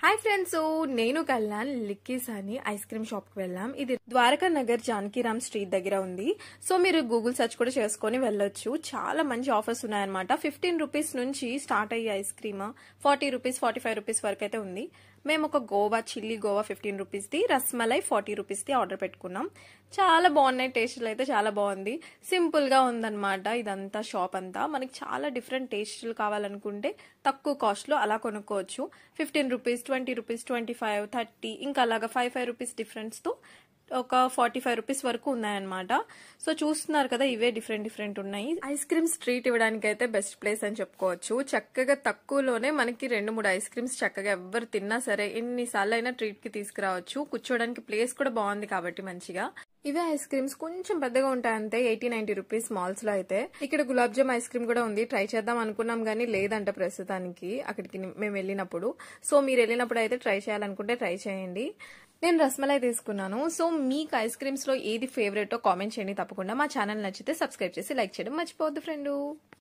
Hi friends, నేను కళ్యాణ్ లిక్కీస్ అని ice cream shop కి వెళ్ళాం. ఇది ద్వారకా నగర్ జానకీరామ్ స్ట్రీట్ దగ్గర ఉంది. సో మీరు గూగుల్ సెర్చ్ కూడా చేసుకుని వెళ్ళొచ్చు. చాలా మంచి ఆఫర్స్ ఉన్నాయన్నమాట. 15 రూపీస్ నుంచి స్టార్ట్ అయ్యే ఐస్ క్రీమ్ 40 రూపీస్ 45 రూపీస్ వరకు అయితే ఉంది. మేము ఒక Goa chilli Goa 15 rupees the, rasmalai 40 rupees the order పెట్టుకున్నాం. చాలా బాగున్నాయి, టేస్ట్లు అయితే చాలా బాగుంది. సింపుల్ గా ఉందన్నమాట ఇదంతా షాప్ అంతా. మనకి చాలా డిఫరెంట్ టేస్ట్లు కావాలనుకుంటే తక్కువ కాస్ట్ లో అలా కొనుక్కోవచ్చు. 15 రూపీస్ 20 రూపీస్ 25 30 ఇంకా అలాగా 5 రూపీస్ డిఫరెన్స్ తో ఒక 45 రూపీస్ వరకు ఉన్నాయన్నమాట. సో చూస్తున్నారు కదా, ఇవే డిఫరెంట్ ఉన్నాయి. ఐస్ క్రీమ్స్ ట్రీట్ ఇవ్వడానికి అయితే బెస్ట్ ప్లేస్ అని చెప్పుకోవచ్చు. చక్కగా తక్కువలోనే మనకి 2-3 ఐస్ క్రీమ్స్ చక్కగా ఎవరు తిన్నా సరే ఎన్నిసార్లు అయినా ట్రీట్ కి తీసుకురావచ్చు. కూర్చోడానికి ప్లేస్ కూడా బాగుంది కాబట్టి మంచిగా. ఇవే ఐస్ క్రీమ్స్ కొంచెం పెద్దగా ఉంటాయి అంతే, 80-90 రూపీస్ మాల్స్ లో అయితే. ఇక్కడ గులాబ్ జామ్ ఐస్ క్రీమ్ కూడా ఉంది. ట్రై చేద్దాం అనుకున్నాం గానీ లేదంట ప్రస్తుతానికి అక్కడికి మేము వెళ్ళినప్పుడు. సో మీరు వెళ్ళినప్పుడు అయితే ట్రై చేయాలనుకుంటే ట్రై చేయండి. నేను రస్మలై తీసుకున్నాను. సో మీకు ఐస్ క్రీమ్స్ లో ఏది ఫేవరెటో కామెంట్ చేయండి తప్పకుండా. మా ఛానల్ నచ్చితే సబ్స్క్రైబ్ చేసి లైక్ చేయడం మర్చిపోవద్దు ఫ్రెండ్.